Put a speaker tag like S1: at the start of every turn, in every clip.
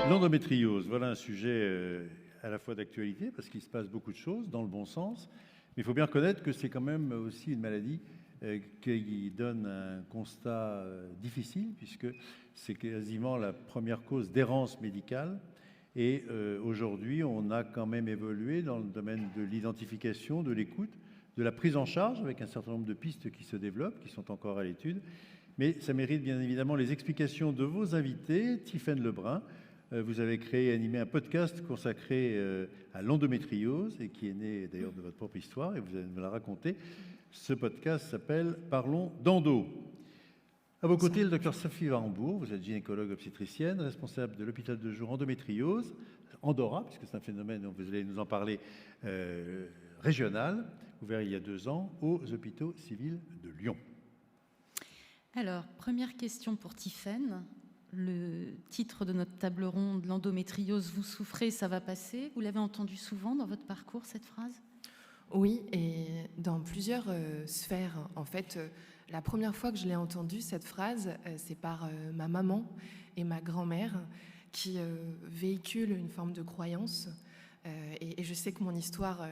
S1: L'endométriose, voilà un sujet à la fois d'actualité, parce qu'il se passe beaucoup de choses dans le bon sens, mais il faut bien reconnaître que c'est quand même aussi une maladie qui donne un constat difficile, puisque c'est quasiment la première cause d'errance médicale. Et aujourd'hui, on a quand même évolué dans le domaine de l'identification, de l'écoute, de la prise en charge, avec un certain nombre de pistes qui se développent, qui sont encore à l'étude. Mais ça mérite bien évidemment les explications de vos invités. Tiffaine Lebrun, vous avez créé et animé un podcast consacré à l'endométriose et qui est né d'ailleurs de votre propre histoire et vous allez me la raconter. Ce podcast s'appelle Parlons d'endo. À vos côtés, le docteur Sophie Warembourg, vous êtes gynécologue obstétricienne, responsable de l'hôpital de jour endométriose, Andorra, puisque c'est un phénomène dont vous allez nous en parler, régional, ouvert il y a 2 ans aux hôpitaux civils de Lyon.
S2: Alors, première question pour Tiffaine. Le titre de notre table ronde, l'endométriose, vous souffrez, ça va passer. Vous l'avez entendu souvent dans votre parcours, cette phrase ?
S3: Oui, et dans plusieurs sphères. En fait, la première fois que je l'ai entendue, cette phrase, c'est par ma maman et ma grand-mère qui véhiculent une forme de croyance. Et je sais que mon histoire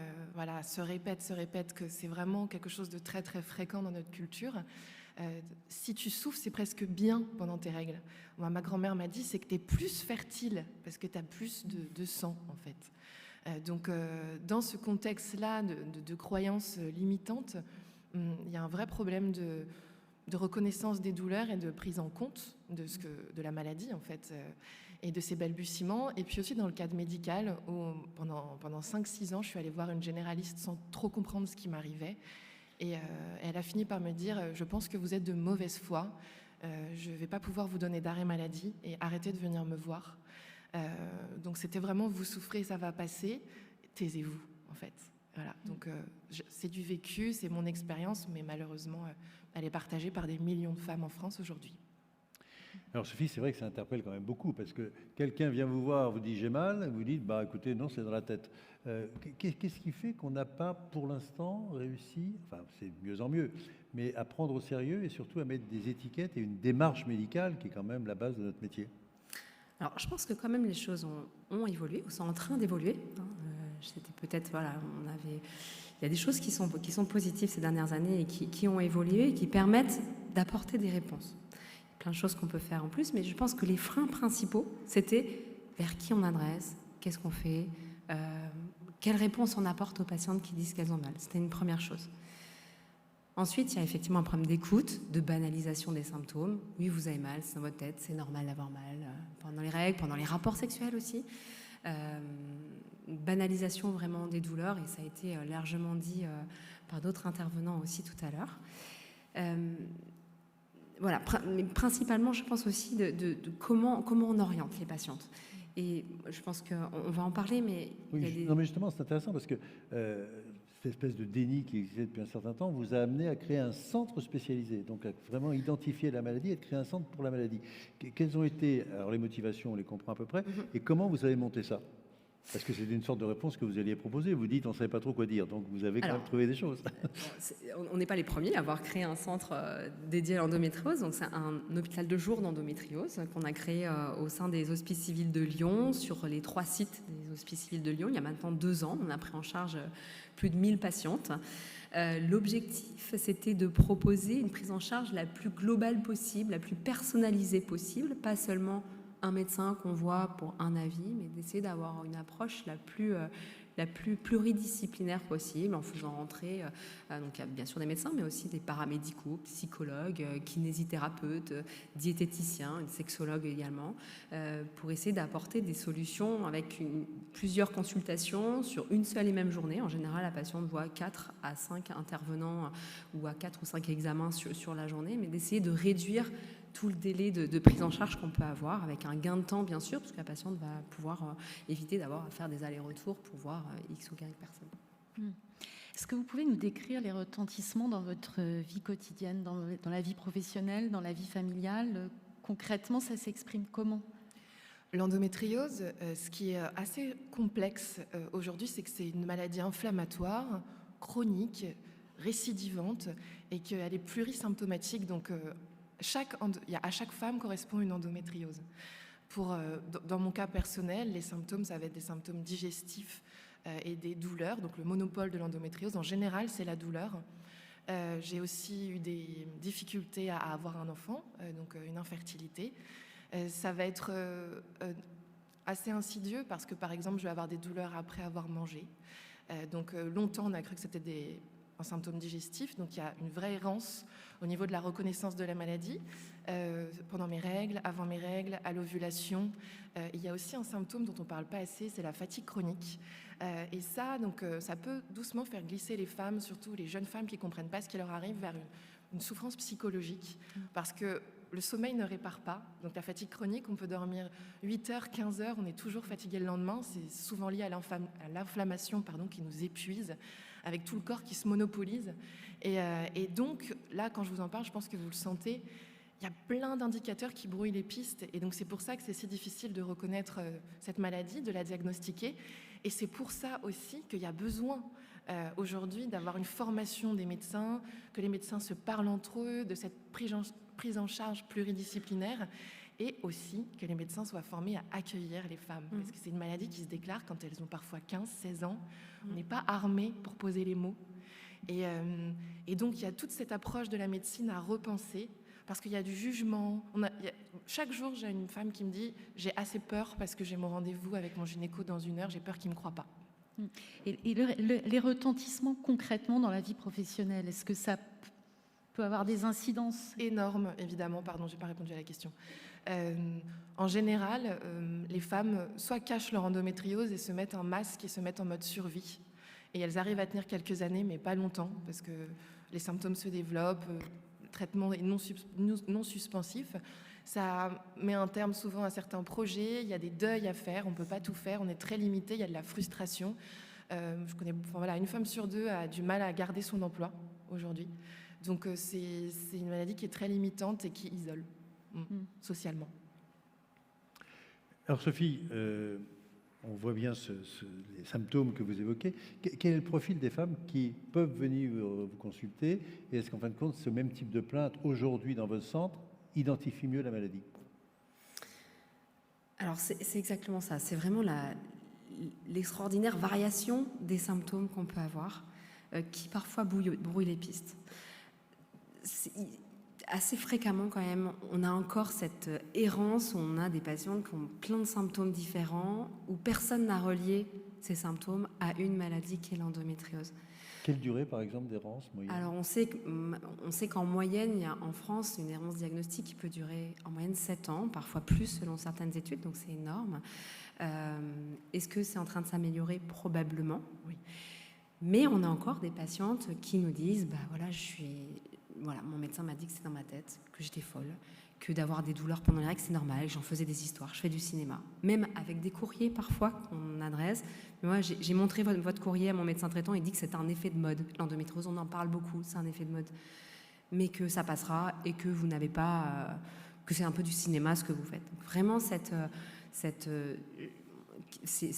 S3: se répète, que c'est vraiment quelque chose de très très fréquent dans notre culture. Si tu souffres, c'est presque bien pendant tes règles. Moi, ma grand-mère m'a dit, c'est que tu es plus fertile parce que tu as plus de sang, en fait. Donc, dans ce contexte-là de croyances limitantes, il y a un vrai problème de reconnaissance des douleurs et de prise en compte de la maladie, en fait, et de ses balbutiements. Et puis aussi dans le cadre médical, où pendant 5-6 ans, je suis allée voir une généraliste sans trop comprendre ce qui m'arrivait. Et elle a fini par me dire « Je pense que vous êtes de mauvaise foi. Je ne vais pas pouvoir vous donner d'arrêt maladie et arrêtez de venir me voir. » Donc c'était vraiment « Vous souffrez, ça va passer. Taisez-vous, en fait. » Voilà. Donc c'est du vécu, c'est mon expérience, mais malheureusement, elle est partagée par des millions de femmes en France aujourd'hui.
S1: Alors Sophie, c'est vrai que ça interpelle quand même beaucoup, parce que quelqu'un vient vous voir, vous dit j'ai mal, vous dites bah écoutez non, c'est dans la tête. Qu'est-ce qui fait qu'on n'a pas pour l'instant réussi, enfin c'est de mieux en mieux, mais à prendre au sérieux et surtout à mettre des étiquettes et une démarche médicale qui est quand même la base de notre métier?
S4: Alors je pense que quand même les choses ont évolué, ou sont en train d'évoluer. C'était peut-être, voilà, il y a des choses qui sont positives ces dernières années et qui ont évolué et qui permettent d'apporter des réponses. Plein de choses qu'on peut faire en plus, mais je pense que les freins principaux, c'était vers qui on adresse, qu'est-ce qu'on fait, quelle réponse on apporte aux patientes qui disent qu'elles ont mal. C'était une première chose. Ensuite, il y a effectivement un problème d'écoute, de banalisation des symptômes. Oui, vous avez mal, c'est dans votre tête, c'est normal d'avoir mal pendant les règles, pendant les rapports sexuels aussi. Banalisation vraiment des douleurs, et ça a été largement dit par d'autres intervenants aussi tout à l'heure. Voilà, mais principalement, je pense aussi de comment on oriente les patientes. Et je pense qu'on va en parler, mais...
S1: Oui, non, mais justement, c'est intéressant parce que cette espèce de déni qui existait depuis un certain temps vous a amené à créer un centre spécialisé, donc à vraiment identifier la maladie et de créer un centre pour la maladie. Quelles ont été, alors les motivations, on les comprend à peu près, et comment vous avez monté ça? Parce que c'est une sorte de réponse que vous alliez proposer. Vous dites, on ne savait pas trop quoi dire, donc vous avez quand même trouvé des choses.
S4: On n'est pas les premiers à avoir créé un centre dédié à l'endométriose. Donc c'est un hôpital de jour d'endométriose qu'on a créé au sein des Hospices civils de Lyon, sur les 3 sites des Hospices civils de Lyon. Il y a maintenant 2 ans, on a pris en charge plus de 1000 patientes. L'objectif, c'était de proposer une prise en charge la plus globale possible, la plus personnalisée possible, pas seulement un médecin qu'on voit pour un avis, mais d'essayer d'avoir une approche la plus pluridisciplinaire possible, en faisant rentrer, donc il y a bien sûr des médecins, mais aussi des paramédicaux, psychologues, kinésithérapeutes, diététiciens, une sexologue également, pour essayer d'apporter des solutions avec plusieurs consultations sur une seule et même journée. En général, la patiente voit 4 à 5 intervenants ou à 4 ou 5 examens sur la journée, mais d'essayer de réduire tout le délai de prise en charge qu'on peut avoir, avec un gain de temps bien sûr, parce que la patiente va pouvoir éviter d'avoir à faire des allers-retours pour voir X ou Y personnes.
S2: Est-ce que vous pouvez nous décrire les retentissements dans votre vie quotidienne, dans la vie professionnelle, dans la vie familiale? Concrètement, ça s'exprime comment?
S3: L'endométriose, ce qui est assez complexe aujourd'hui, c'est que c'est une maladie inflammatoire, chronique, récidivante, et qu'elle est plurisymptomatique, donc à chaque femme correspond une endométriose. Dans mon cas personnel, les symptômes, ça va être des symptômes digestifs et des douleurs. Donc le monopole de l'endométriose, en général, c'est la douleur. J'ai aussi eu des difficultés à avoir un enfant, donc une infertilité. Ça va être assez insidieux parce que, par exemple, je vais avoir des douleurs après avoir mangé. Donc longtemps, on a cru que c'était un symptôme digestif. Donc il y a une vraie errance au niveau de la reconnaissance de la maladie. Pendant mes règles, avant mes règles, à l'ovulation. Il y a aussi un symptôme dont on ne parle pas assez, c'est la fatigue chronique. Et ça, ça peut doucement faire glisser les femmes, surtout les jeunes femmes qui ne comprennent pas ce qui leur arrive, vers une souffrance psychologique. Parce que le sommeil ne répare pas. Donc la fatigue chronique, on peut dormir 8 heures, 15 heures, on est toujours fatigué le lendemain. C'est souvent lié à l'inflammation qui nous épuise, avec tout le corps qui se monopolise. Et donc, là, quand je vous en parle, je pense que vous le sentez, il y a plein d'indicateurs qui brouillent les pistes. Et donc, c'est pour ça que c'est si difficile de reconnaître cette maladie, de la diagnostiquer. Et c'est pour ça aussi qu'il y a besoin aujourd'hui d'avoir une formation des médecins, que les médecins se parlent entre eux, de cette prise en charge pluridisciplinaire, et aussi que les médecins soient formés à accueillir les femmes. Parce que c'est une maladie qui se déclare quand elles ont parfois 15, 16 ans. On n'est pas armé pour poser les mots. Et donc, il y a toute cette approche de la médecine à repenser, parce qu'il y a du jugement. Chaque jour, j'ai une femme qui me dit « J'ai assez peur parce que j'ai mon rendez-vous avec mon gynéco dans 1 heure, j'ai peur qu'il ne me croie pas. »
S2: Et les retentissements concrètement dans la vie professionnelle, est-ce que ça peut avoir des incidences?
S3: Énormes, évidemment. Pardon, je n'ai pas répondu à la question. En général, les femmes soit cachent leur endométriose et se mettent un masque et se mettent en mode survie. Et elles arrivent à tenir quelques années, mais pas longtemps, parce que les symptômes se développent, le traitement est non suspensif. Ça met un terme souvent à certains projets, il y a des deuils à faire, on ne peut pas tout faire, on est très limité, il y a de la frustration. Je connais, une femme sur 2 a du mal à garder son emploi aujourd'hui. Donc c'est une maladie qui est très limitante et qui isole socialement.
S1: Alors Sophie, on voit bien les symptômes que vous évoquez. Quel est le profil des femmes qui peuvent venir vous consulter? Et est-ce qu'en fin de compte, ce même type de plainte aujourd'hui dans votre centre identifie mieux la maladie?
S4: Alors c'est exactement ça. C'est vraiment l'extraordinaire variation des symptômes qu'on peut avoir qui parfois brouille les pistes. Assez fréquemment quand même, on a encore cette errance où on a des patientes qui ont plein de symptômes différents, où personne n'a relié ces symptômes à une maladie qui est l'endométriose.
S1: Quelle durée, par exemple, d'errance moyenne? Alors,
S4: on sait qu'en moyenne, il y a en France une errance diagnostique qui peut durer en moyenne 7 ans, parfois plus selon certaines études, donc c'est énorme. Est-ce que c'est en train de s'améliorer? Probablement, oui. Mais on a encore des patientes qui nous disent, mon médecin m'a dit que c'est dans ma tête, que j'étais folle, que d'avoir des douleurs pendant les règles, c'est normal, que j'en faisais des histoires, je fais du cinéma. Même avec des courriers parfois qu'on adresse. Mais moi, j'ai montré votre courrier à mon médecin traitant, il dit que c'est un effet de mode. L'endométriose, on en parle beaucoup, c'est un effet de mode. Mais que ça passera et que vous n'avez pas... que c'est un peu du cinéma ce que vous faites. Donc vraiment, c'est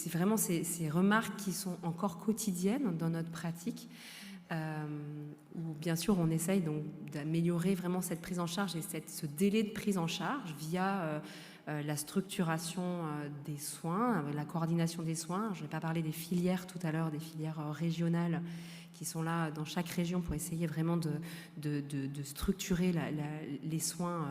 S4: vraiment ces remarques qui sont encore quotidiennes dans notre pratique, où bien sûr on essaye donc d'améliorer vraiment cette prise en charge et ce délai de prise en charge via la structuration des soins, la coordination des soins. Je ne vais pas parler des filières tout à l'heure, des filières régionales qui sont là dans chaque région pour essayer vraiment de structurer les soins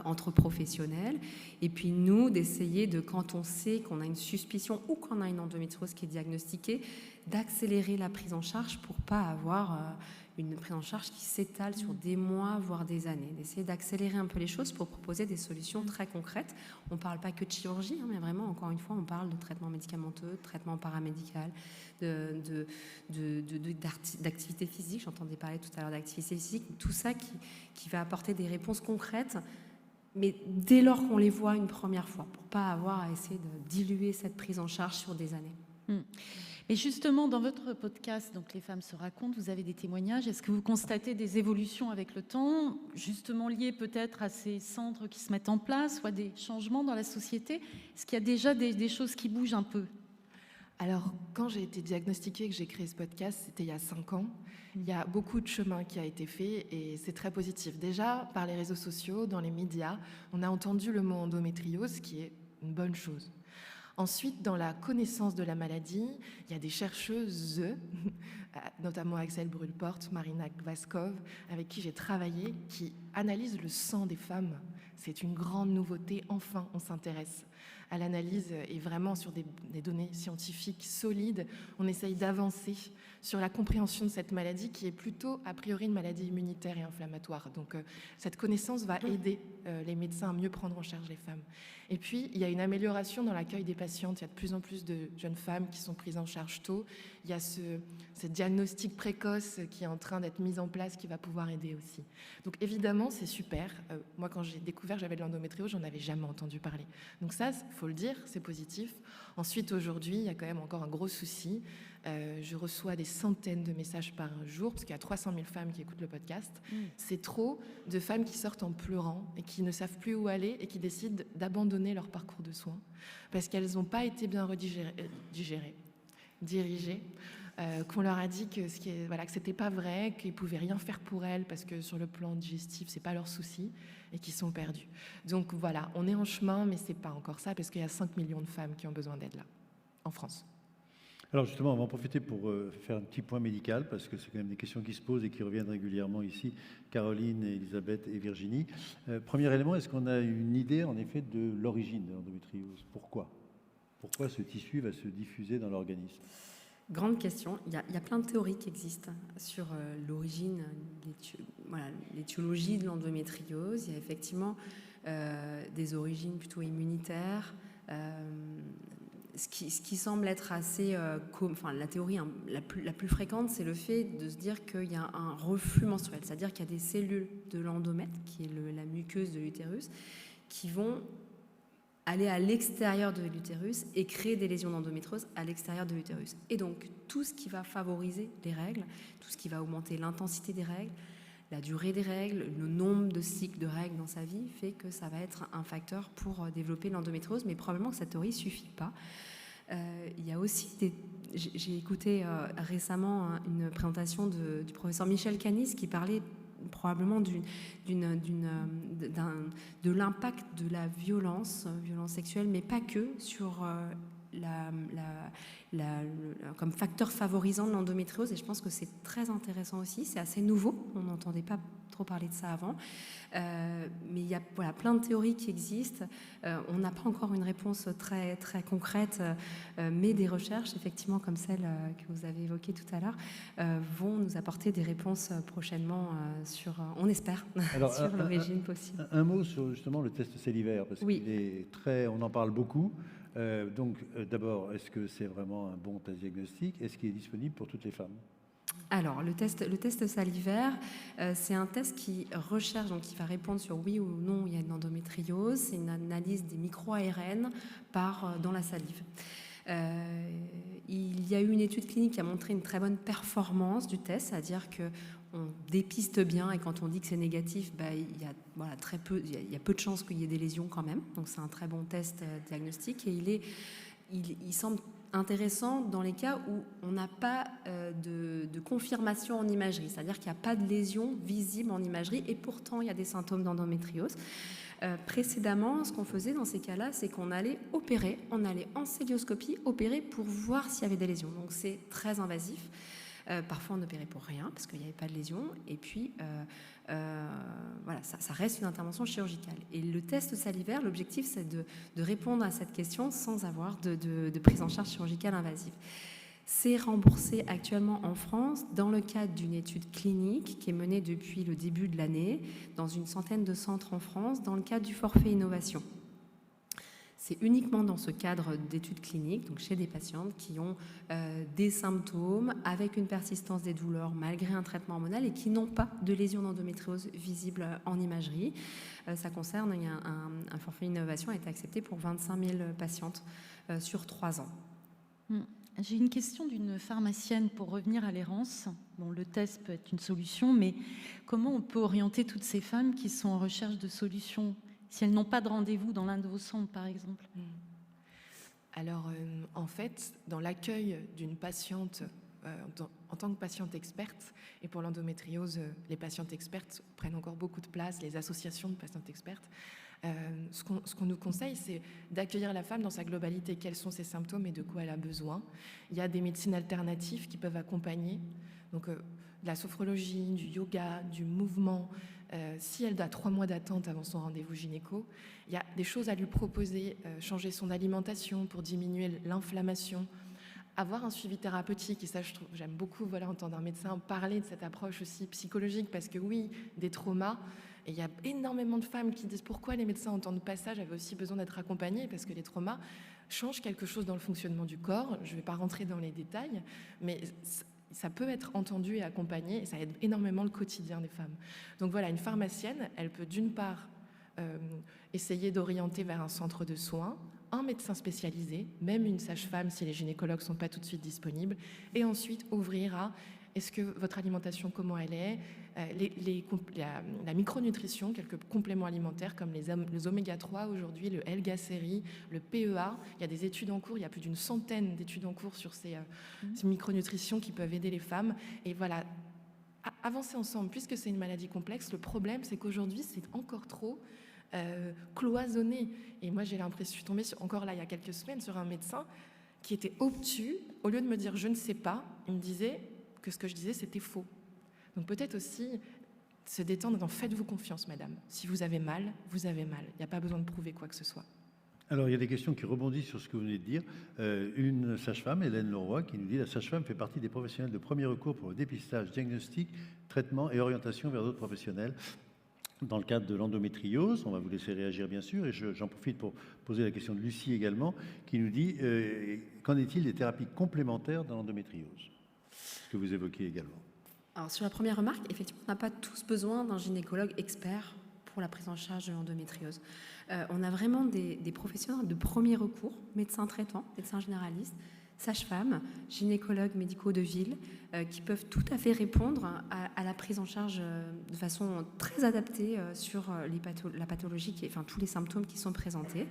S4: entre professionnels, et puis nous d'essayer quand on sait qu'on a une suspicion ou qu'on a une endométriose qui est diagnostiquée, d'accélérer la prise en charge pour pas avoir une prise en charge qui s'étale sur des mois, voire des années, d'essayer d'accélérer un peu les choses pour proposer des solutions très concrètes. On ne parle pas que de chirurgie, mais vraiment, encore une fois, on parle de traitement médicamenteux, de traitement paramédical, d'activité physique. J'entendais parler tout à l'heure d'activité physique, tout ça qui va apporter des réponses concrètes, mais dès lors qu'on les voit une première fois, pour ne pas avoir à essayer de diluer cette prise en charge sur des années.
S2: Et justement, dans votre podcast, donc Les femmes se racontent, vous avez des témoignages. Est-ce que vous constatez des évolutions avec le temps, justement liées peut-être à ces centres qui se mettent en place, soit des changements dans la société? Est-ce qu'il y a déjà des choses qui bougent un peu?
S3: Alors, quand j'ai été diagnostiquée et que j'ai créé ce podcast, c'était il y a 5 ans. Il y a beaucoup de chemin qui a été fait et c'est très positif. Déjà, par les réseaux sociaux, dans les médias, on a entendu le mot endométriose, qui est une bonne chose. Ensuite, dans la connaissance de la maladie, il y a des chercheuses, notamment Axel Brûle-Porte, Marina Gvaskov, avec qui j'ai travaillé, qui analysent le sang des femmes. C'est une grande nouveauté. Enfin, on s'intéresse à l'analyse et vraiment sur des données scientifiques solides. On essaye d'avancer sur la compréhension de cette maladie qui est plutôt, a priori, une maladie immunitaire et inflammatoire. Donc, cette connaissance va aider les médecins à mieux prendre en charge les femmes. Et puis, il y a une amélioration dans l'accueil des patientes. Il y a de plus en plus de jeunes femmes qui sont prises en charge tôt. Il y a ce diagnostic précoce qui est en train d'être mis en place, qui va pouvoir aider aussi. Donc, évidemment, c'est super. Moi, quand j'ai découvert que j'avais de l'endométriose, j'en avais jamais entendu parler. Donc ça, il faut le dire, c'est positif. Ensuite, aujourd'hui, il y a quand même encore un gros souci. Je reçois des centaines de messages par jour, parce qu'il y a 300 000 femmes qui écoutent le podcast. C'est trop de femmes qui sortent en pleurant et qui ne savent plus où aller et qui décident d'abandonner leur parcours de soins parce qu'elles n'ont pas été bien dirigées, qu'on leur a dit que c'était pas vrai, qu'ils pouvaient rien faire pour elles parce que sur le plan digestif, c'est pas leur souci et qu'ils sont perdus. Donc voilà, on est en chemin, mais c'est pas encore ça parce qu'il y a 5 millions de femmes qui ont besoin d'aide là, en France.
S1: Alors justement, on va en profiter pour faire un petit point médical, parce que c'est quand même des questions qui se posent et qui reviennent régulièrement ici, Caroline, Elisabeth et Virginie. Premier élément, est-ce qu'on a une idée en effet de l'origine de l'endométriose ? Pourquoi ce tissu va se diffuser dans l'organisme ?
S4: Grande question. Il y a plein de théories qui existent sur l'origine, l'étiologie de l'endométriose. Il y a effectivement des origines plutôt immunitaires. Ce qui semble être assez... la théorie la plus fréquente, c'est le fait de se dire qu'il y a un reflux menstruel, c'est-à-dire qu'il y a des cellules de l'endomètre, qui est la muqueuse de l'utérus, qui vont aller à l'extérieur de l'utérus et créer des lésions d'endométriose à l'extérieur de l'utérus. Et donc, tout ce qui va favoriser les règles, tout ce qui va augmenter l'intensité des règles, la durée des règles, le nombre de cycles de règles dans sa vie fait que ça va être un facteur pour développer l'endométriose, mais probablement que cette théorie ne suffit pas. Il y a aussi j'ai écouté récemment une présentation du professeur Michel Canis qui parlait probablement de l'impact de la violence sexuelle, mais pas que, sur comme facteur favorisant de l'endométriose, et je pense que c'est très intéressant aussi, c'est assez nouveau, on n'entendait pas trop parler de ça avant, mais il y a plein de théories qui existent, on n'a pas encore une réponse très, très concrète, mais des recherches, effectivement, comme celle que vous avez évoquée tout à l'heure, vont nous apporter des réponses prochainement sur, on espère, alors, sur l'origine possible.
S1: Un mot sur justement le test salivaire, parce qu'il est on en parle beaucoup. D'abord, est-ce que c'est vraiment un bon test diagnostic ? Est-ce qu'il est disponible pour toutes les femmes ?
S4: Alors, le test salivaire, c'est un test qui recherche, donc qui va répondre sur oui ou non il y a une endométriose. C'est une analyse des micro-ARN dans la salive. Il y a eu une étude clinique qui a montré une très bonne performance du test, c'est-à-dire qu'on dépiste bien, et quand on dit que c'est négatif, il y a peu de chances qu'il y ait des lésions quand même. Donc c'est un très bon test diagnostique, et il semble intéressant dans les cas où on n'a pas de confirmation en imagerie, c'est-à-dire qu'il n'y a pas de lésion visible en imagerie, et pourtant il y a des symptômes d'endométriose. Précédemment, ce qu'on faisait dans ces cas-là, c'est qu'on allait opérer, on allait en célioscopie opérer pour voir s'il y avait des lésions. Donc c'est très invasif. Parfois on opérait pour rien parce qu'il n'y avait pas de lésion, et puis ça reste une intervention chirurgicale. Et le test salivaire, l'objectif, c'est de répondre à cette question sans avoir de prise en charge chirurgicale invasive. C'est remboursé actuellement en France dans le cadre d'une étude clinique qui est menée depuis le début de l'année dans une centaine de centres en France dans le cadre du forfait innovation. C'est uniquement dans ce cadre d'études cliniques, donc chez des patientes qui ont des symptômes avec une persistance des douleurs malgré un traitement hormonal et qui n'ont pas de lésion d'endométriose visible en imagerie. Ça concerne, un forfait innovation a été accepté pour 25 000 patientes sur 3 ans.
S2: J'ai une question d'une pharmacienne pour revenir à l'errance. Bon, le test peut être une solution, mais comment on peut orienter toutes ces femmes qui sont en recherche de solutions si elles n'ont pas de rendez-vous dans l'un de vos centres, par exemple ?
S3: Alors, en fait, dans l'accueil d'une patiente, en tant que patiente experte, et pour l'endométriose, les patientes expertes prennent encore beaucoup de place, les associations de patientes expertes, ce qu'on nous conseille, c'est d'accueillir la femme dans sa globalité, quels sont ses symptômes et de quoi elle a besoin. Il y a des médecines alternatives qui peuvent accompagner, donc de la sophrologie, du yoga, du mouvement. Si elle a 3 mois d'attente avant son rendez-vous gynéco, il y a des choses à lui proposer, changer son alimentation pour diminuer l'inflammation, avoir un suivi thérapeutique, et ça j'aime beaucoup entendre un médecin parler de cette approche aussi psychologique, parce que oui, des traumas, et il y a énormément de femmes qui disent pourquoi les médecins entendent pas ça, j'avais aussi besoin d'être accompagnée, parce que les traumas changent quelque chose dans le fonctionnement du corps, je ne vais pas rentrer dans les détails, mais ça peut être entendu et accompagné, et ça aide énormément le quotidien des femmes. Donc voilà, une pharmacienne, elle peut d'une part essayer d'orienter vers un centre de soins, un médecin spécialisé, même une sage-femme si les gynécologues ne sont pas tout de suite disponibles, et ensuite ouvrir à est-ce que votre alimentation, comment elle est, la micronutrition, quelques compléments alimentaires comme les oméga 3 aujourd'hui, le L-Gacérie, le PEA. Il y a des études en cours, il y a plus d'une centaine d'études en cours sur ces micronutritions qui peuvent aider les femmes. Et voilà, avancer ensemble, puisque c'est une maladie complexe. Le problème, c'est qu'aujourd'hui, c'est encore trop cloisonné. Et moi, j'ai l'impression, je suis tombée encore là il y a quelques semaines sur un médecin qui était obtus. Au lieu de me dire je ne sais pas, il me disait que ce que je disais c'était faux. Donc peut-être aussi se détendre dans faites-vous confiance, madame. Si vous avez mal, vous avez mal. Il n'y a pas besoin de prouver quoi que ce soit.
S1: Alors, il y a des questions qui rebondissent sur ce que vous venez de dire. Une sage-femme, Hélène Leroy, qui nous dit « La sage-femme fait partie des professionnels de premier recours pour le dépistage, diagnostic, traitement et orientation vers d'autres professionnels. Dans le cadre de l'endométriose, on va vous laisser réagir bien sûr, et j'en profite pour poser la question de Lucie également, qui nous dit qu'en est-il des thérapies complémentaires dans l'endométriose, que vous évoquez également.
S4: Alors sur la première remarque, effectivement, on n'a pas tous besoin d'un gynécologue expert pour la prise en charge de l'endométriose. On a vraiment des professionnels de premier recours, médecins traitants, médecins généralistes, sages-femmes, gynécologues médicaux de ville, qui peuvent tout à fait répondre à la prise en charge de façon très adaptée sur la pathologie, enfin tous les symptômes qui sont présentés.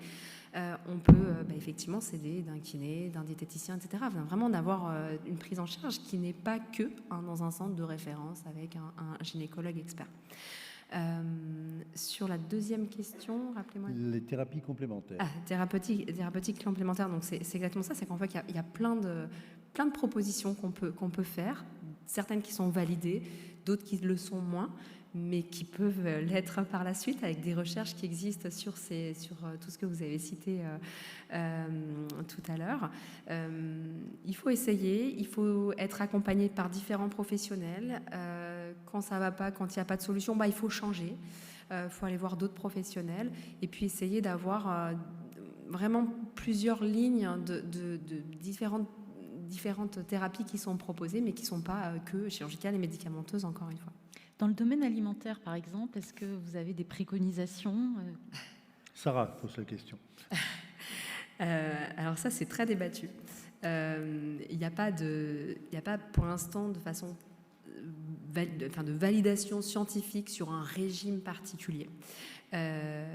S4: On peut effectivement s'aider d'un kiné, d'un diététicien, etc. Vraiment d'avoir une prise en charge qui n'est pas que dans un centre de référence avec un gynécologue expert. Sur la deuxième question, rappelez-moi.
S1: Les thérapies complémentaires.
S4: Thérapeutique complémentaire, donc c'est exactement ça, c'est qu'en fait il y a plein de propositions qu'on peut faire, certaines qui sont validées, d'autres qui le sont moins, mais qui peuvent l'être par la suite avec des recherches qui existent sur tout ce que vous avez cité tout à l'heure. Il faut essayer, il faut être accompagné par différents professionnels. Quand ça ne va pas, quand il n'y a pas de solution, il faut changer. Il faut aller voir d'autres professionnels et puis essayer d'avoir vraiment plusieurs lignes de différentes thérapies qui sont proposées, mais qui ne sont pas que chirurgicales et médicamenteuses, encore une fois.
S2: Dans le domaine alimentaire, par exemple, est-ce que vous avez des préconisations
S1: Sarah pose la question.
S4: Alors ça, c'est très débattu. Il n'y a pas pour l'instant de façon de validation scientifique sur un régime particulier. La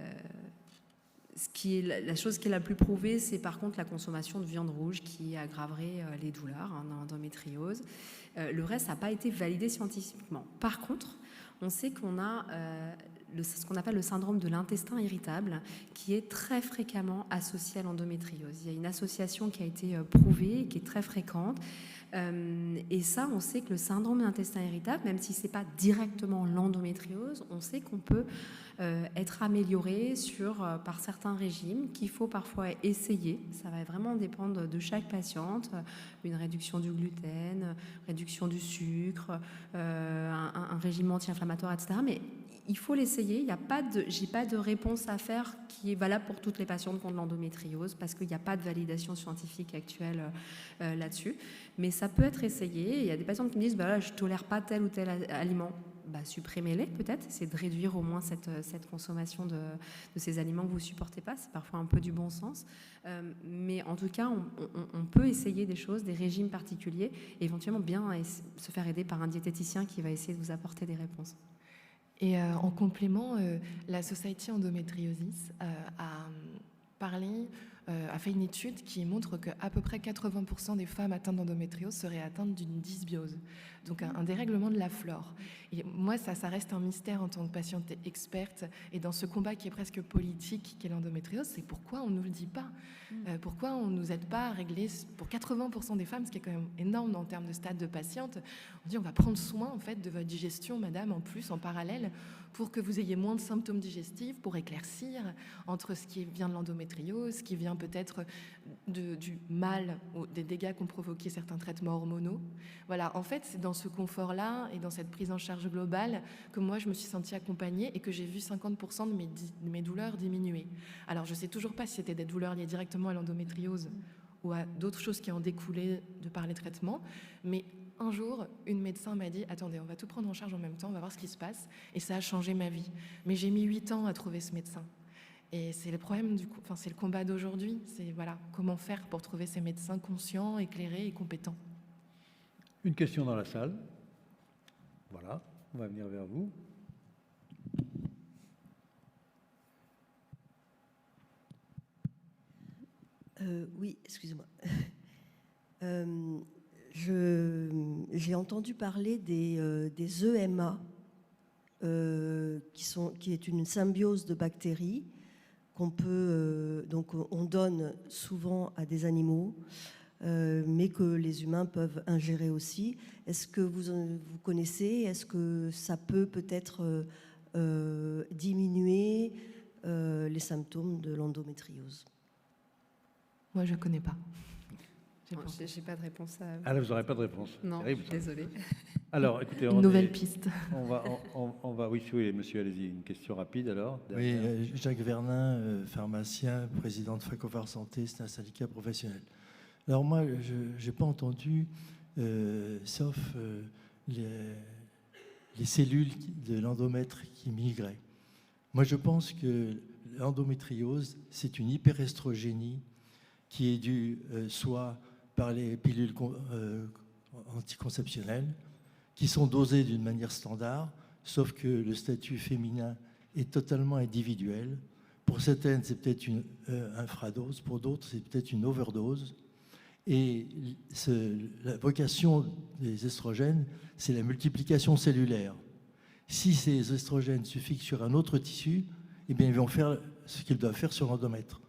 S4: chose qui est la plus prouvée, c'est par contre la consommation de viande rouge qui aggraverait les douleurs dans l'endométriose. Le reste n'a pas été validé scientifiquement. Par contre, on sait qu'on a ce qu'on appelle le syndrome de l'intestin irritable qui est très fréquemment associé à l'endométriose. Il y a une association qui a été prouvée, qui est très fréquente. Et ça, on sait que le syndrome de l'intestin irritable, même si ce n'est pas directement l'endométriose, on sait qu'on peut être amélioré par certains régimes qu'il faut parfois essayer. Ça va vraiment dépendre de chaque patiente. Une réduction du gluten, réduction du sucre, un régime anti-inflammatoire, etc. Mais il faut l'essayer. J'ai pas de réponse à faire qui est valable pour toutes les patientes qui ont de l'endométriose parce qu'il n'y a pas de validation scientifique actuelle là-dessus. Mais ça peut être essayé. Il y a des patientes qui me disent je ne tolère pas tel ou tel aliment. Supprimez-les peut-être. C'est de réduire au moins cette consommation de ces aliments que vous ne supportez pas. C'est parfois un peu du bon sens. Mais en tout cas, on peut essayer des choses, des régimes particuliers, et éventuellement bien se faire aider par un diététicien qui va essayer de vous apporter des réponses.
S3: Et en complément, la Society Endometriosis a parlé a fait une étude qui montre qu'à peu près 80% des femmes atteintes d'endométriose seraient atteintes d'une dysbiose, donc un dérèglement de la flore. Et moi, ça reste un mystère en tant que patiente experte, et dans ce combat qui est presque politique, qu'est l'endométriose, c'est pourquoi on ne nous le dit pas. Pourquoi on ne nous aide pas à régler, pour 80% des femmes, ce qui est quand même énorme en termes de stade de patiente, on dit on va prendre soin en fait de votre digestion, madame, en plus, en parallèle, pour que vous ayez moins de symptômes digestifs, pour éclaircir entre ce qui vient de l'endométriose, ce qui vient peut-être du mal, ou des dégâts qu'ont provoqué certains traitements hormonaux. Voilà, en fait, c'est dans ce confort-là et dans cette prise en charge globale que moi, je me suis sentie accompagnée et que j'ai vu 50% de mes douleurs diminuer. Alors, je ne sais toujours pas si c'était des douleurs liées directement à l'endométriose ou à d'autres choses qui en découlaient de par les traitements, mais un jour, une médecin m'a dit « Attendez, on va tout prendre en charge en même temps, on va voir ce qui se passe. » Et ça a changé ma vie. Mais j'ai mis 8 ans à trouver ce médecin. Et c'est le problème, c'est le combat d'aujourd'hui. C'est voilà, comment faire pour trouver ces médecins conscients, éclairés et compétents.
S1: Une question dans la salle. Voilà, on va venir vers vous.
S5: Oui, excusez-moi. J'ai entendu parler des EMA, qui est une symbiose de bactéries qu'on peut, donc on donne souvent à des animaux, mais que les humains peuvent ingérer aussi. Est-ce que vous connaissez? Est-ce que ça peut peut-être diminuer les symptômes de l'endométriose?
S3: Moi, je ne connais pas.
S4: Je n'ai pas de réponse à...
S1: Ah là, vous n'aurez pas de réponse.
S4: Non, désolée.
S1: Alors, écoutez,
S3: une nouvelle piste.
S1: On va, oui, monsieur, allez-y, une question rapide alors.
S6: Oui, Jacques Vernin, pharmacien, président de Fracophar Santé, c'est un syndicat professionnel. Alors moi, je n'ai pas entendu, sauf les cellules de l'endomètre qui migraient. Moi, je pense que l'endométriose, c'est une hyperestrogénie qui est due soit par les pilules anticonceptionnelles, qui sont dosées d'une manière standard, sauf que le statut féminin est totalement individuel. Pour certaines, c'est peut-être une infradose, pour d'autres, c'est peut-être une overdose. Et la vocation des estrogènes, c'est la multiplication cellulaire. Si ces estrogènes se fixent sur un autre tissu, eh bien, ils vont faire ce qu'ils doivent faire sur l'endomètre.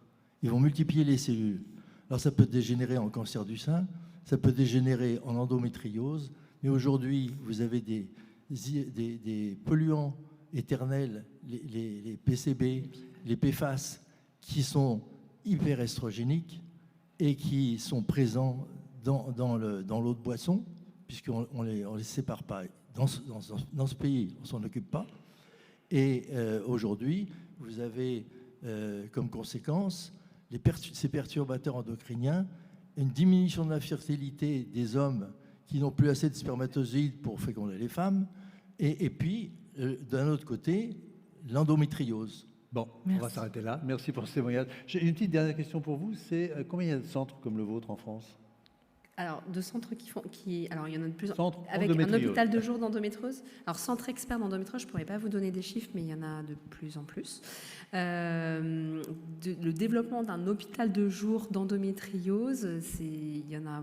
S6: Ils vont multiplier les cellules. Alors ça peut dégénérer en cancer du sein, ça peut dégénérer en endométriose, mais aujourd'hui, vous avez des polluants éternels, les PCB, les PFAS, qui sont hyperestrogéniques et qui sont présents dans l'eau de boisson, puisqu'on ne les sépare pas. Dans ce pays, on ne s'en occupe pas. Et aujourd'hui, vous avez comme conséquence ces perturbateurs endocriniens, une diminution de la fertilité des hommes qui n'ont plus assez de spermatozoïdes pour féconder les femmes, et puis, d'un autre côté, l'endométriose.
S1: Bon,
S3: Merci.
S1: On va s'arrêter là. Merci pour ce témoignage. J'ai une petite dernière question pour vous, c'est combien il y a de centres comme le vôtre en France?
S4: Alors, de centres alors, il y en a de plus en
S1: Centre
S4: avec un
S1: endométriose.
S4: hôpital de jour d'endométriose. Alors, centre expert d'endométriose, je ne pourrais pas vous donner des chiffres, mais il y en a de plus en plus. Le développement d'un hôpital de jour d'endométriose, il y en a.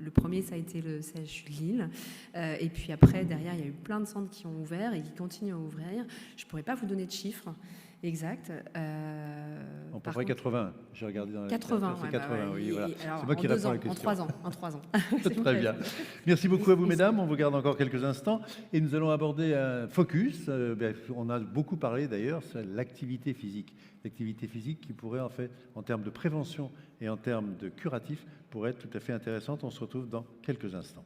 S4: Le premier, ça a été le CHU de Lille. Et puis après, derrière, il y a eu plein de centres qui ont ouvert et qui continuent à ouvrir. Je ne pourrais pas vous donner de chiffres. Exact.
S1: En peu près 80. J'ai regardé dans la
S4: 80,
S1: c'est 80, oui, voilà.
S4: Alors,
S1: C'est moi qui réponds à la
S4: en
S1: question.
S4: 3 ans.
S1: Très bien. Merci beaucoup à vous, mesdames. On vous garde encore quelques instants. Et nous allons aborder un focus. On a beaucoup parlé d'ailleurs sur l'activité physique. L'activité physique qui pourrait, en fait, en termes de prévention et en termes de curatif, pourrait être tout à fait intéressante. On se retrouve dans quelques instants.